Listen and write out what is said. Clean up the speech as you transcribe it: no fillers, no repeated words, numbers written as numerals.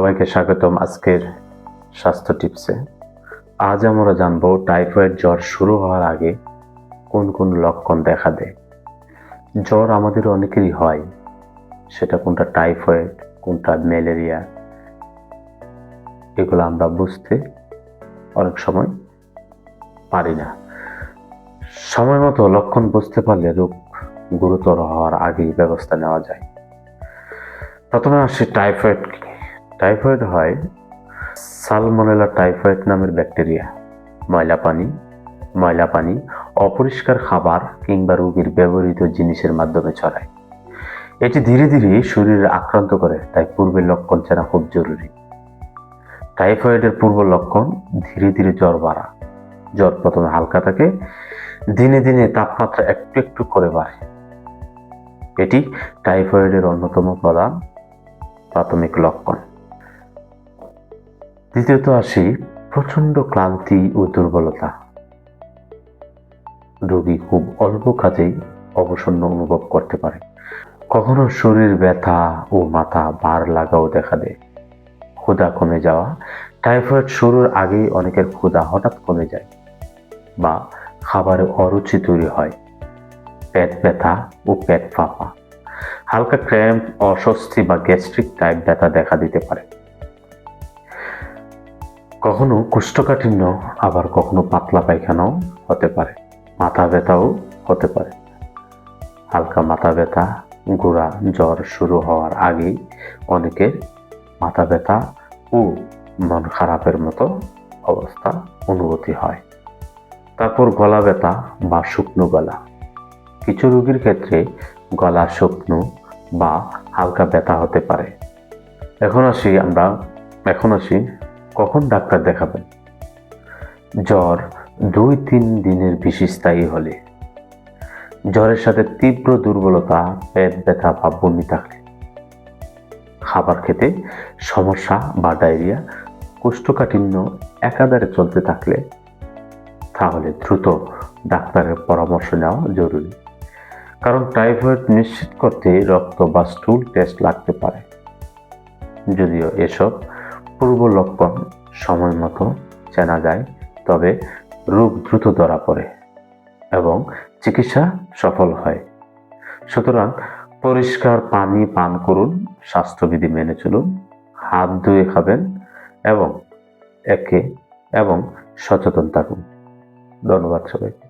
সবাইকে স্বাগতম আজকের স্বাস্থ্য টিপসে। আজ আমরা জানবো টাইফয়েড জ্বর শুরু হওয়ার আগে কোন কোন লক্ষণ দেখা দেয়। জ্বর আমাদের অনেকেরই হয়, সেটা কোনটা টাইফয়েড, কোনটা ম্যালেরিয়া, এগুলো আমরা বুঝতে অনেক সময় পারি না। সময় মতো লক্ষণ বুঝতে পারলে রোগ গুরুতর হওয়ার আগেই ব্যবস্থা নেওয়া যায়। প্রথমে আসে টাইফয়েড। টাইফয়েড হয় সালমোনেলা টাইফয়েড নামের ব্যাকটেরিয়া ময়লা পানি, অপরিষ্কার খাবার কিংবা রোগীর ব্যবহৃত জিনিসের মাধ্যমে ছড়ায়। এটি ধীরে ধীরে শরীরে আক্রান্ত করে, তাই পূর্বের লক্ষণ চেনা খুব জরুরি। টাইফয়েডের পূর্ব লক্ষণ ধীরে ধীরে জ্বর বাড়া। জ্বর প্রথমে হালকা থাকে, দিনে দিনে তাপমাত্রা একটু একটু করে বাড়ে। এটি টাইফয়েডের অন্যতম প্রধান প্রাথমিক লক্ষণ। দ্বিতীয়ত আসি প্রচন্ড ক্লান্তি ও দুর্বলতা। রোগী খুব অল্প কাজেই অবসন্ন অনুভব করতে পারে। কখনো শরীর ব্যথা ও মাথা ভার লাগাও দেখা দেয়। ক্ষুধা কমে যাওয়া। টাইফয়েড শুরুর আগেই অনেকের ক্ষুধা হঠাৎ কমে যায় বা খাবারে অরুচি তৈরি হয়। পেট ব্যথা ও পেট ফাঁপা। হালকা ক্র্যাম্প, অস্বস্তি বা গ্যাস্ট্রিক টাইপ ব্যথা দেখা দিতে পারে। কখনো কোষ্ঠকাঠিন্য, আবার কখনো পাতলা পায়খানাও হতে পারে। মাথা ব্যথাও হতে পারে। হালকা মাথা ব্যথা, গোড়া জ্বর শুরু হওয়ার আগেই অনেকের মাথা ব্যথা ও মন খারাপের মতো অবস্থা অনুভূতি হয়। তারপর গলা ব্যথা বা শুকনো গলা। কিছু রোগীর ক্ষেত্রে গলা শুকনো বা হালকা ব্যথা হতে পারে। এখন আসি কখন ডাক্তার দেখাবেন। জ্বর 2-3 দিনের বেশি স্থায়ী হলে, জ্বরের সাথে তীব্র দুর্বলতা, পেট ব্যথা বা বমি থাকলে, খাবার খেতে সমস্যা বা ডায়রিয়া, কোষ্ঠকাঠিন্য একাধারে চলতে থাকলে, তাহলে দ্রুত ডাক্তারের পরামর্শ নেওয়া জরুরি। কারণ টাইফয়েড নিশ্চিত করতে রক্ত বা স্টুল টেস্ট লাগতে পারে। যদিও এসব পূর্ব লক্ষণ সময় মতো চেনা যায়, তবে রোগ দ্রুত ধরা পড়ে এবং চিকিৎসা সফল হয়। সুতরাং পরিষ্কার পানি পান করুন, স্বাস্থ্যবিধি মেনে চলুন, হাত ধুয়ে খাবেন এবং সচেতন থাকুন। ধন্যবাদ সবাইকে।